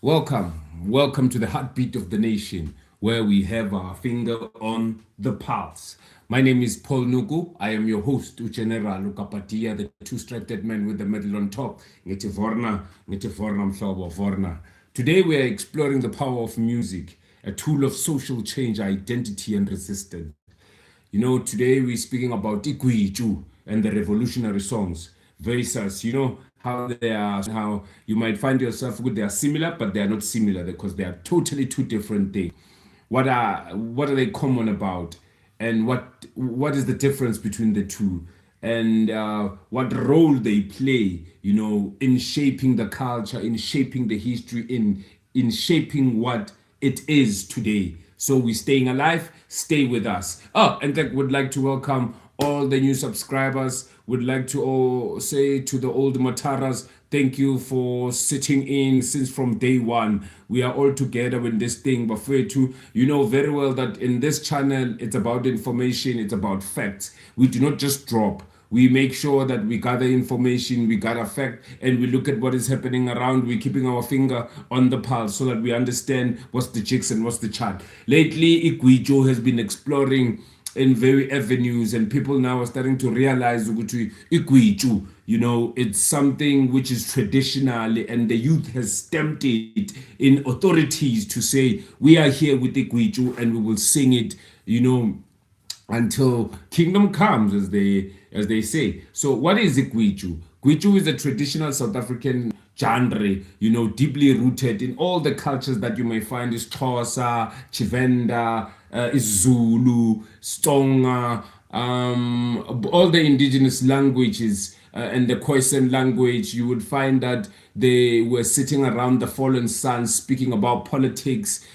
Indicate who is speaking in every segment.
Speaker 1: Welcome to the heartbeat of the nation, where we have our finger on the pulse. My name is Paul Nuku. I am your host, General Lukapatia, the two-striped man with the medal on top. Ngithi Vorna mhlobo, Vorna. Today we are exploring the power of music, a tool of social change, identity, and resistance. Today we're speaking about Gwijo and the revolutionary songs versus, how they are, how you might find yourself with they are similar, but they are not similar because they are totally two different things. What are they common about, and what is the difference between the two, and what role they play, in shaping the culture, in shaping the history, in shaping what it is today. So we're staying alive. Stay with us. Oh, and I would like to welcome all the new subscribers. Would like to all say to the old Mataras, thank you for sitting in since from day one. We are all together in this thing. But for you know very well that in this channel, it's about information, it's about facts. We do not just drop. We make sure that we gather information, we gather fact, and we look at what is happening around. We're keeping our finger on the pulse so that we understand what's the jigs and what's the chart. Lately, Gwijo has been exploring in very avenues, and people now are starting to realize ukuthi Gwijo, it's something which is traditional, and the youth has stamped it in authorities to say we are here with Gwijo and we will sing it, until kingdom comes, as they say. So what is Gwijo? Gwijo is a traditional South African genre, deeply rooted in all the cultures that you may find is Xhosa, Chivenda, is Zulu, Tsonga, all the indigenous languages, and the Khoisan language. You would find that they were sitting around the fallen sun speaking about politics,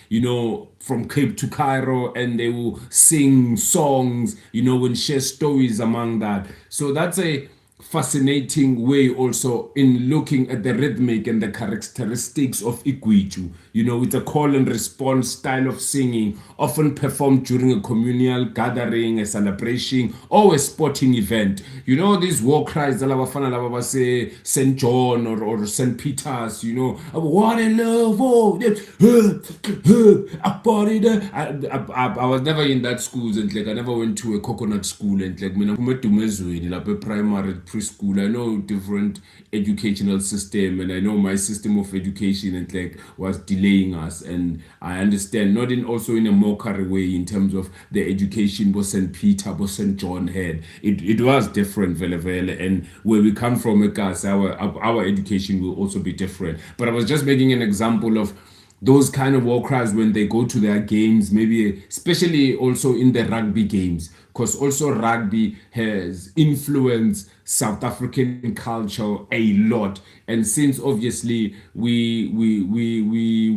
Speaker 1: from Cape to Cairo, and they will sing songs, and share stories among that. So that's a fascinating way also in looking at the rhythmic and the characteristics of Gwijo. It's a call and response style of singing, often performed during a communal gathering, a celebration, or a sporting event. These war cries, say St. John or St. Peter's, what a love, oh, I was never in that schools, and like I never went to a coconut school, and like like primary preschool. I know different educational system, and I know my system of education, and like was delaying us, and I understand not in also in a mockery way in terms of the education was St. Peter, was St. John had. It was different, vele, and where we come from, our education will also be different. But I was just making an example of those kind of war cries when they go to their games, maybe especially also in the rugby games, because also rugby has influenced South African culture a lot. And since obviously we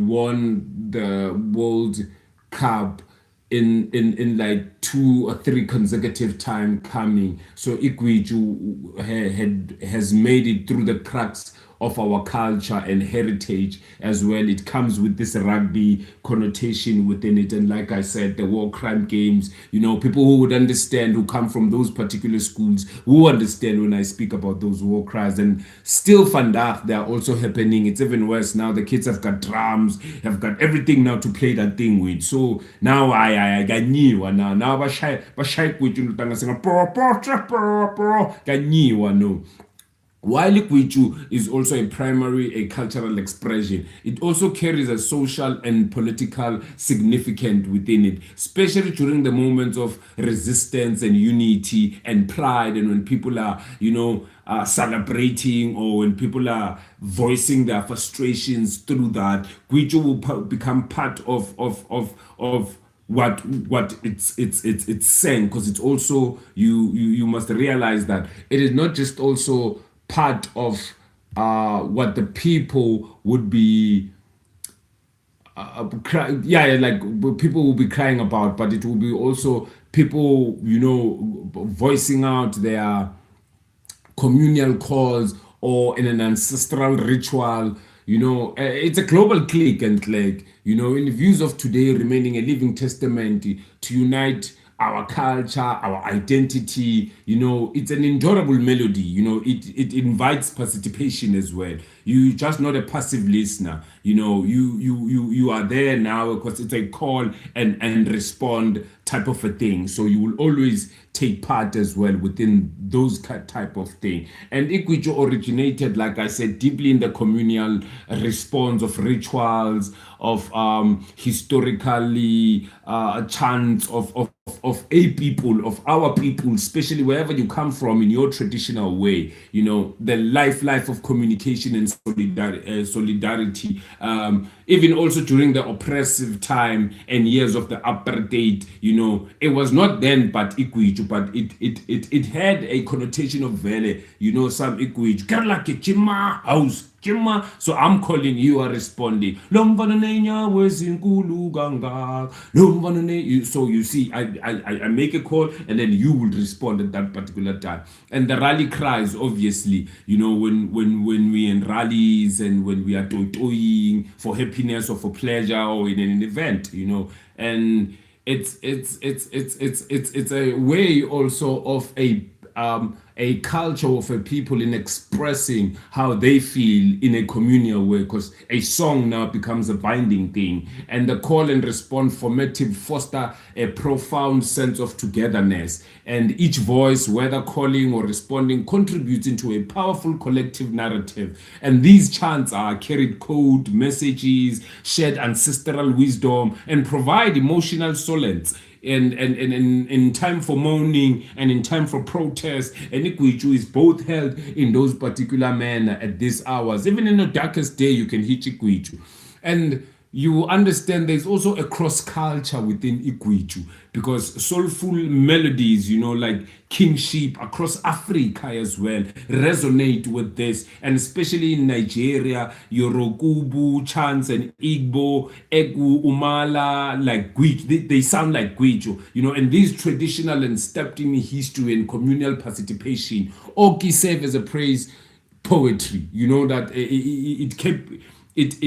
Speaker 1: won the World Cup in like 2 or 3 consecutive time coming, so Gwijo has made it through the cracks of our culture and heritage as well. It comes with this rugby connotation within it, and like I said, the war crime games, people who would understand, who come from those particular schools, who understand when I speak about those war cries. And still vandaag, they are also happening. It's even worse now. The kids have got drums, have got everything now to play that thing with. So now I got new now bashai with you no. While Gwijo is also a cultural expression, it also carries a social and political significance within it, especially during the moments of resistance and unity and pride, and when people are, celebrating, or when people are voicing their frustrations through that. Gwijo will become part of what it's saying, because it's also you must realize that it is not just also part of what the people would be like people will be crying about, but it will be also people voicing out their communal calls, or in an ancestral ritual. It's a global clique, and like, in the views of today, remaining a living testament to unite our culture, our identity. It's an endurable melody. It invites participation as well. You're just not a passive listener. You are there now because it's a call and respond type of a thing. So you will always take part as well within those type of thing. And Gwijo originated, like I said, deeply in the communal response of rituals, of historically chants of a people, of our people, especially wherever you come from in your traditional way. The life of communication and solidarity. Even also during the oppressive time and years of the apartheid, it was not then but Gwijo, but it had a connotation of vele, some Gwijo. Kerla ke chima house. So I'm calling, you are responding. So you see, I make a call and then you will respond at that particular time. And the rally cries, obviously, when we in rallies and when we are toying for happiness or for pleasure or in an event, and it's a way also of a culture of a people in expressing how they feel in a communal way, because a song now becomes a binding thing, and the call and response formative foster a profound sense of togetherness, and each voice, whether calling or responding, contributes into a powerful collective narrative. And these chants are carried code, messages, shared ancestral wisdom, and provide emotional solace and in time for mourning and in time for protest. And Gwijo is both held in those particular manner at these hours. Even in the darkest day, you can hit Gwijo. And you understand there's also a cross culture within Gwijo, because soulful melodies, like kingship across Africa as well, resonate with this. And especially in Nigeria, Yoruba chants and Igbo, Egu, Umala, like Gwijo, they sound like Gwijo, and these traditional and steeped in history and communal participation all serve as a praise poetry, that it kept it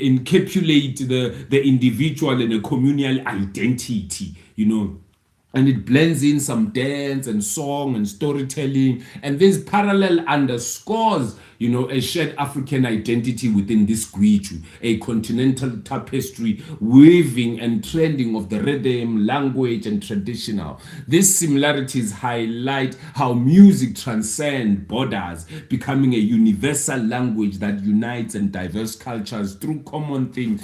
Speaker 1: encapsulate the individual and a communal identity, and it blends in some dance and song and storytelling, and this parallel underscores a shared African identity within this Gwijo, a continental tapestry weaving and trending of the rhythm, language, and traditional. These similarities highlight how music transcends borders, becoming a universal language that unites and diverse cultures through common themes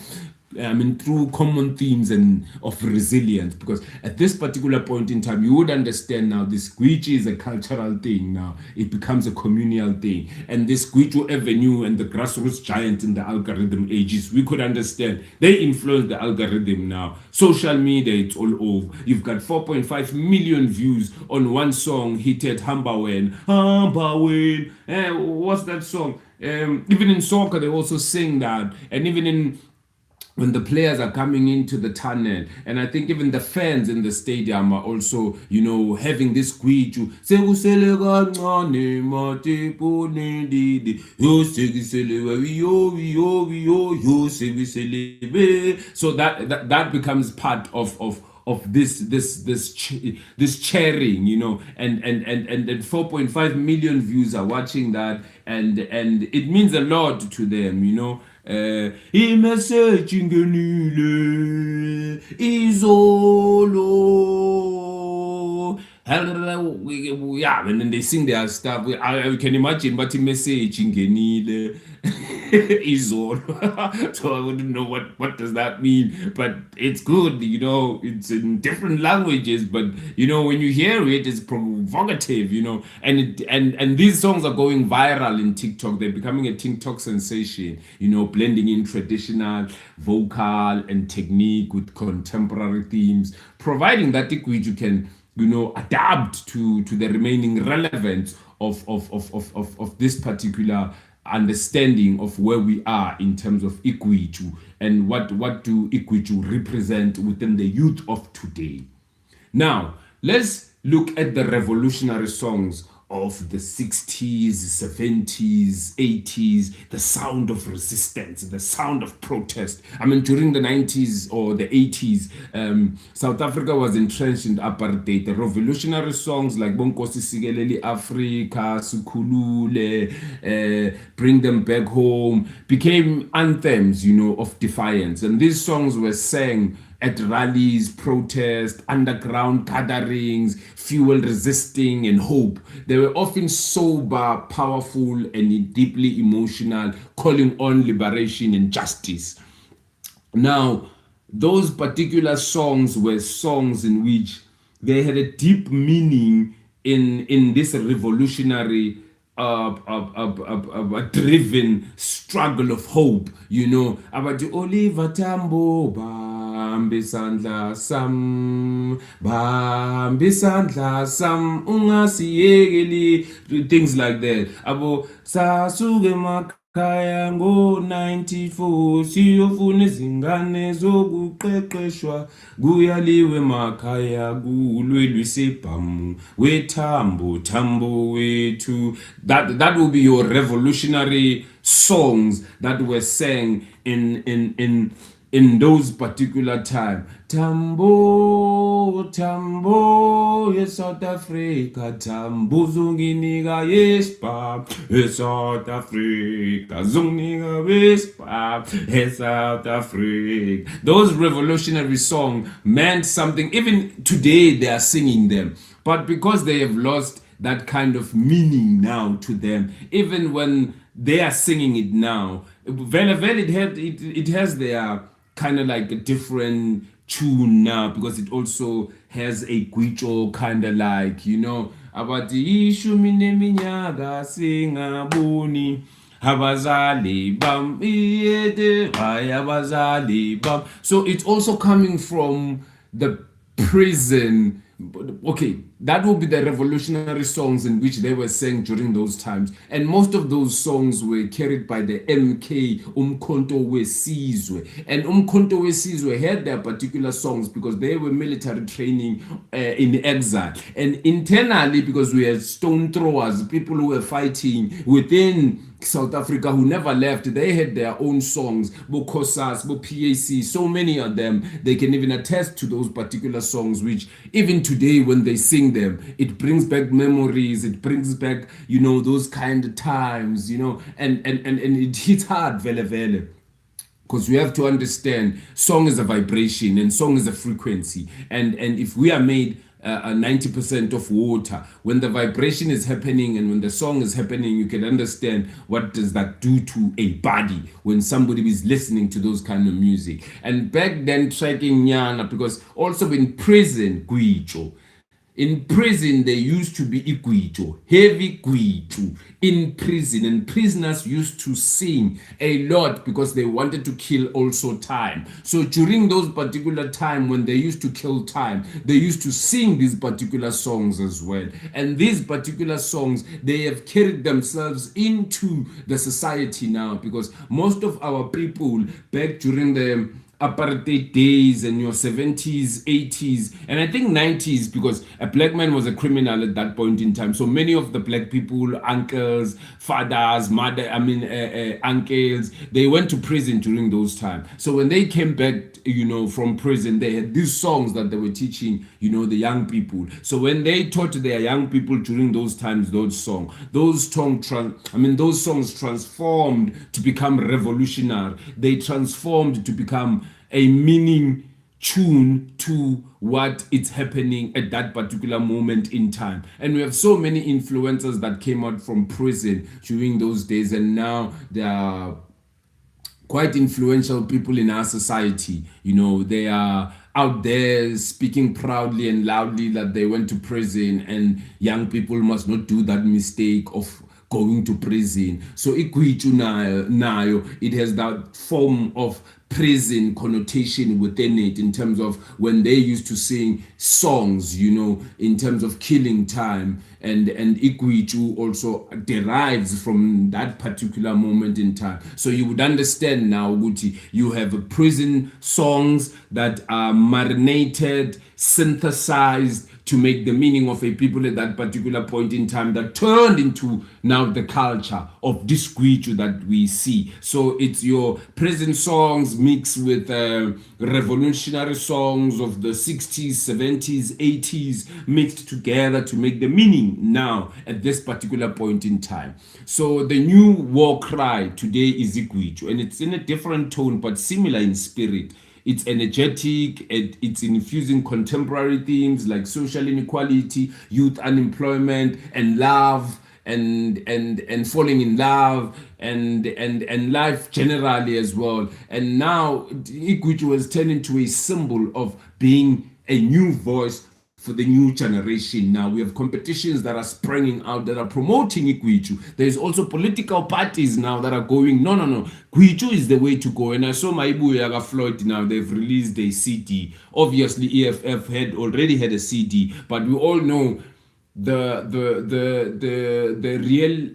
Speaker 1: and of resilience. Because at this particular point in time, you would understand now this Gwijo is a cultural thing now. It becomes a communal thing. And this Gwijo Avenue and the grassroots giant in the algorithm ages, we could understand they influence the algorithm now. Social media, it's all over. You've got 4.5 million views on one song hitted Hambawen. What's that song? Even in soccer, they also sing that. And even when the players are coming into the tunnel, and I think even the fans in the stadium are also, having this Gwijo. So that becomes part of this cheering, and 4.5 million views are watching that, and it means a lot to them, I-message ingenile izolo. Yeah, and then they sing their stuff. I can imagine, but message ingenile izolo. So I wouldn't know what does that mean, but it's good, it's in different languages, but when you hear it, it's provocative, and these songs are going viral in TikTok. They're becoming a TikTok sensation, blending in traditional vocal and technique with contemporary themes, providing that Gwijo can adapt to the remaining relevance of this particular understanding of where we are in terms of Gwijo, and what do Gwijo represent within the youth of today. Now, let's look at the revolutionary songs of the 60s, 70s, 80s, the sound of resistance, the sound of protest. I mean, during the 90s or the 80s, South Africa was entrenched in apartheid. The revolutionary songs like Bonkosi Sigeleli Africa, Sukulule, Bring Them Back Home, became anthems, of defiance. And these songs were sang at rallies, protests, underground gatherings, fuel resisting, and hope. They were often sober, powerful, and deeply emotional, calling on liberation and justice. Now, those particular songs were songs in which they had a deep meaning in this revolutionary driven struggle of hope, about the Oliver Tambo, Bambi Sandla Sam, Bambi Sandla Sam, Ungasiyegeli, things like that. Abo Sasuge Kaya ngo-94 siyofuna izingane zokuqeqeshwa kuyaliwe makhaya kulwe lwisebhamu wethambo thambo wethu. That will be your revolutionary songs that were sang in those particular time. Tambo, Tambo, yes, South Africa, Tambo, Zunginika, yes, Pap, yes, South Africa, Zunginika, yes, Pap, yes, South Africa. Those revolutionary songs meant something. Even today, they are singing them. But because they have lost that kind of meaning now to them, even when they are singing it now, it has their kind of like a different tune now, because it also has a Gwijo kind of like, about the ishumi neminyaka singaboni abazali bam iyede abazali bam. So it's also coming from the prison. Okay, that will be the revolutionary songs in which they were sang during those times. And most of those songs were carried by the MK, Umkhonto Wesizwe. And Umkhonto Wesizwe had their particular songs because they were military training in exile. And internally, because we had stone throwers, people who were fighting within South Africa who never left, they had their own songs, Bokosas, PAC, so many of them. They can even attest to those particular songs, which even today when they sing them, it brings back memories, it brings back, those kind of times, and it hits hard, vele. Because we have to understand, song is a vibration and song is a frequency. And if we are made 90% of water, when the vibration is happening and when the song is happening, you can understand what does that do to a body when somebody is listening to those kind of music. And back then, tracking Nyana, because also in prison, Gwijo. In prison, there used to be Gwijo, heavy Gwijo in prison, and prisoners used to sing a lot because they wanted to kill also time. So during those particular time when they used to kill time, they used to sing these particular songs as well. And these particular songs, they have carried themselves into the society now, because most of our people back during the apartheid days and your 70s, 80s, and I think 90s, because a black man was a criminal at that point in time. So many of the black people, uncles, fathers, uncles, they went to prison during those times. So when they came back, from prison, they had these songs that they were teaching, the young people. So when they taught their young people during those times, those songs transformed to become revolutionary. They transformed to become a meaning tune to what is happening at that particular moment in time. And we have so many influencers that came out from prison during those days, and now they are quite influential people in our society. They are out there speaking proudly and loudly that they went to prison, and young people must not do that mistake of going to prison. So Gwijo nayo, it has that form of prison connotation within it, in terms of when they used to sing songs, in terms of killing time, and Gwijo also derives from that particular moment in time. So you would understand now, Guti, you have prison songs that are marinated, synthesized to make the meaning of a people at that particular point in time that turned into now the culture of this Gwijo that we see. So it's your present songs mixed with revolutionary songs of the 60s, 70s, 80s mixed together to make the meaning now at this particular point in time. So the new war cry today is Gwijo, and it's in a different tone but similar in spirit. It's energetic, it's infusing contemporary themes like social inequality, youth unemployment, and love, and falling in love, and life generally as well. And now Gwijo has turned into a symbol of being a new voice for the new generation. Now we have competitions that are springing out that are promoting Gwijo. There's also political parties now that are going, no, Gwijo is the way to go. And I saw Maibu Yaga Floyd now, they've released a CD. Obviously EFF had already had a CD, but we all know the real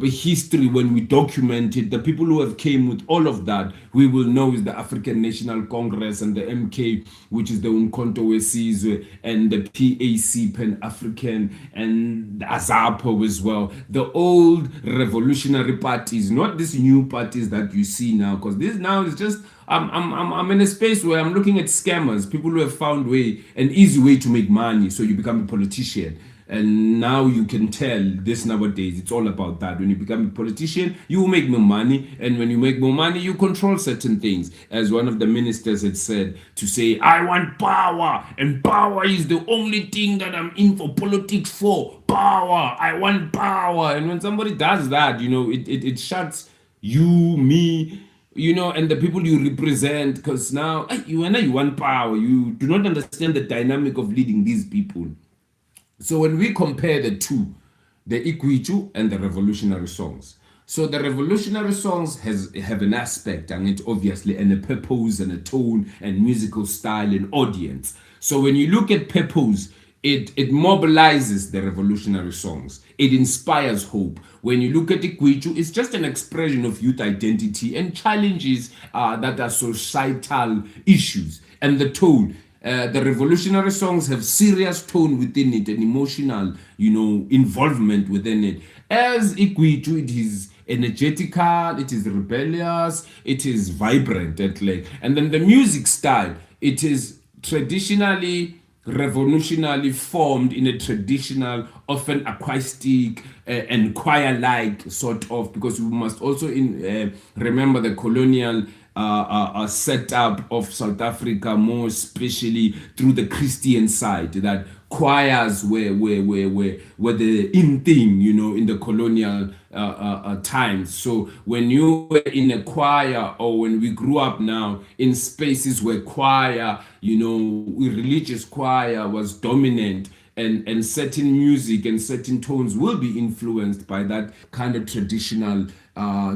Speaker 1: history when we document it. The people who have came with all of that, we will know is the African National Congress and the MK, which is the Umkhonto weSizwe, and the PAC, Pan-African, and the AZAPO as well. The old revolutionary parties, not these new parties that you see now, because this now is just I'm in a space where I'm looking at scammers, people who have found an easy way to make money, so you become a politician. And now you can tell this nowadays, it's all about that. When you become a politician, you make more money. And when you make more money, you control certain things. As one of the ministers had said, to say, I want power. And power is the only thing that I'm in for politics for. Power. I want power. And when somebody does that, it shuts you, me, and the people you represent. Because now, you want power. You do not understand the dynamic of leading these people. So when we compare the two, the Gwijo and the revolutionary songs. So the revolutionary songs have an aspect, and it obviously, and a purpose and a tone and musical style and audience. So when you look at purpose, it mobilizes the revolutionary songs. It inspires hope. When you look at Gwijo, it's just an expression of youth identity and challenges that are societal issues. And the tone, the revolutionary songs have serious tone within it and emotional, involvement within it. As Gwijo, it is energetical, it is rebellious, it is vibrant, and then the music style, it is traditionally revolutionarily formed in a traditional, often acoustic and choir-like sort of, because we must also remember the colonial setup of South Africa, more especially through the Christian side, that choirs were the in thing, in the colonial times. So when you were in a choir, or when we grew up now in spaces where choir, religious choir was dominant, and certain music and certain tones will be influenced by that kind of traditional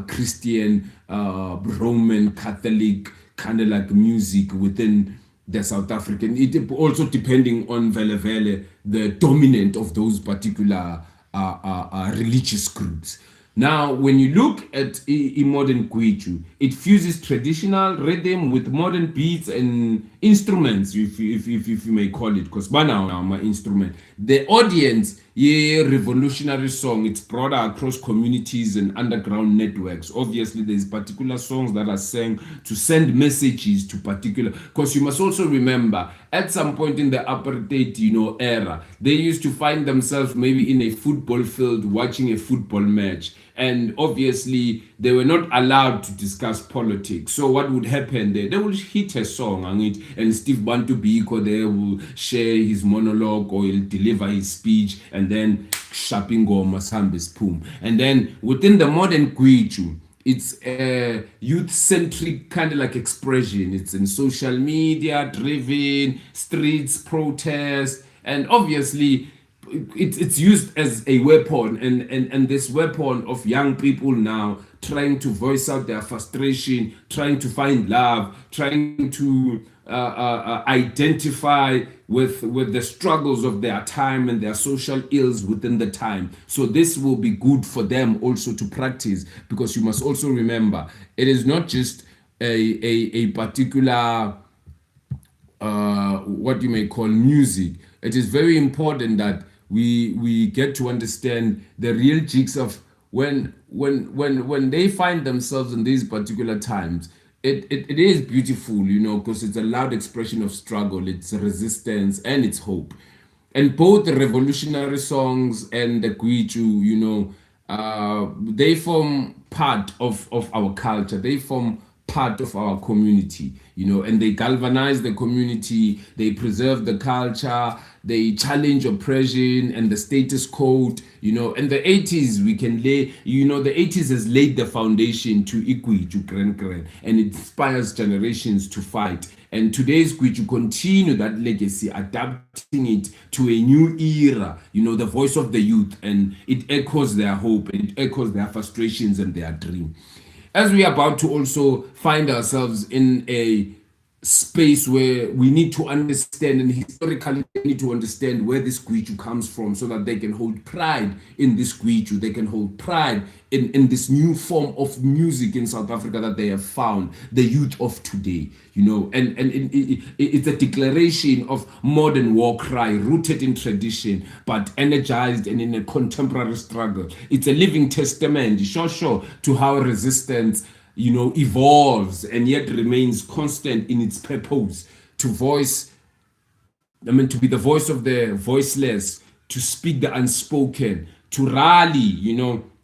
Speaker 1: Christian, Roman Catholic kind of like music within the South African. It also depending on vele, the dominant of those particular religious groups. Now, when you look at a modern Gwijo, it fuses traditional rhythm with modern beats and instruments, if you may call it, because by now my instrument. The audience, revolutionary song, it's broader across communities and underground networks. Obviously, there's particular songs that are sang to send messages to particular, because you must also remember, at some point in the apartheid, era, they used to find themselves maybe in a football field watching a football match. And obviously, they were not allowed to discuss politics. So what would happen there? They will hit a song and Steve Bantu Biko there will share his monologue, or he'll deliver his speech, and then Shapingo Masambis Pum. And then within the modern Gwijo, it's a youth-centric kind of like expression. It's in social media, driven, streets, protests, and obviously it's used as a weapon, and this weapon of young people now trying to voice out their frustration, trying to find love, trying to identify with the struggles of their time and their social ills within the time. So this will be good for them also to practice, because you must also remember, it is not just a particular what you may call music. It is very important that we get to understand the real jigs of when they find themselves in these particular times. It is beautiful, because it's a loud expression of struggle, it's resistance, and it's hope. And both the revolutionary songs and the Gwijo, they form part of our culture. They form part of our community, and they galvanize the community, they preserve the culture, they challenge oppression and the status quo, and the 80s we can lay, the 80s has laid the foundation to Gwijo and it inspires generations to fight. And today's Gwijo continue that legacy, adapting it to a new era, the voice of the youth, and it echoes their hope and it echoes their frustrations and their dream. As we are about to also find ourselves in a space where we need to understand, and historically they need to understand where this Gwijo comes from, so that they can hold pride in this Gwijo, they can hold pride in this new form of music in South Africa that they have found, the youth of today, and it's a declaration of modern war cry rooted in tradition but energized and in a contemporary struggle. It's a living testament, sure, to how resistance evolves and yet remains constant in its purpose to to be the voice of the voiceless, to speak the unspoken, to rally,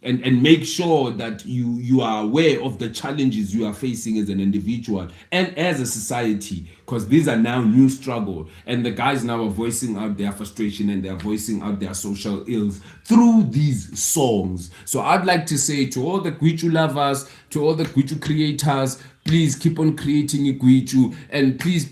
Speaker 1: and make sure that you are aware of the challenges you are facing as an individual and as a society, because these are now new struggle, and the guys now are voicing out their frustration and they're voicing out their social ills through these songs. So I'd like to say to all the Gwijo lovers, to all the Gwijo creators, please keep on creating a Gwijo, and please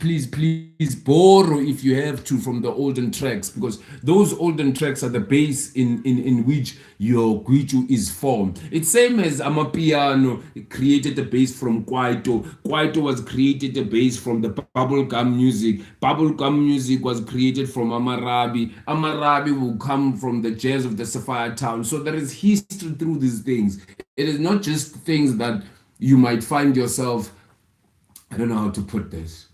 Speaker 1: borrow if you have to from the olden tracks, because those olden tracks are the base in which your Gwijo is formed. It's same as Amapiano created the base from Kwaito. Kwaito was created the base from the bubblegum music. Bubblegum music was created from Amarabi. Amarabi will come from the jazz of the Sapphire Town. So there is history through these things. It is not just things that you might find yourself, I don't know how to put this.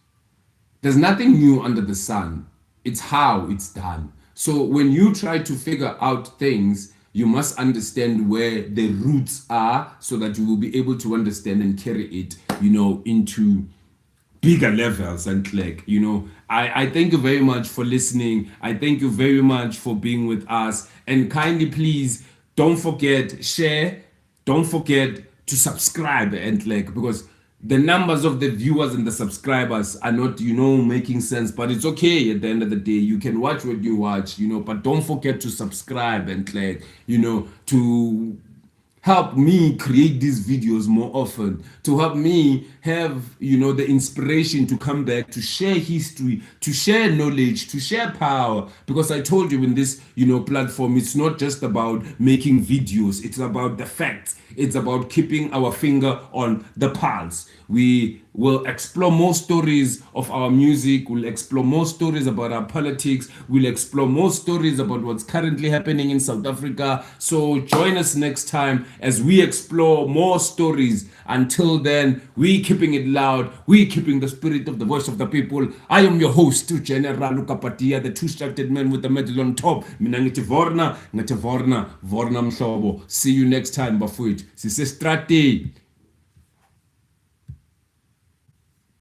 Speaker 1: There's nothing new under the sun. It's how it's done. So when you try to figure out things, you must understand where the roots are, so that you will be able to understand and carry it, into bigger levels. And I thank you very much for listening. I thank you very much for being with us. And kindly, please, don't forget, share, don't forget to subscribe, and because the numbers of the viewers and the subscribers are not making sense, but it's okay. At the end of the day, you can watch what you watch, but don't forget to subscribe and to help me create these videos more often, to help me have the inspiration to come back, to share history, to share knowledge, to share power. Because I told you in this platform, it's not just about making videos, it's about the facts, it's about keeping our finger on the pulse. We will explore more stories of our music, we'll explore more stories about our politics, we'll explore more stories about what's currently happening in South Africa. So join us next time as we explore more stories. Until then, we keeping it loud, we keeping the spirit of the voice of the people. I am your host, General Lukapatia, the two-structured man with the medal on top. Mina ngithi vorna mhlobo. See you next time, bafowethu. Sise strati.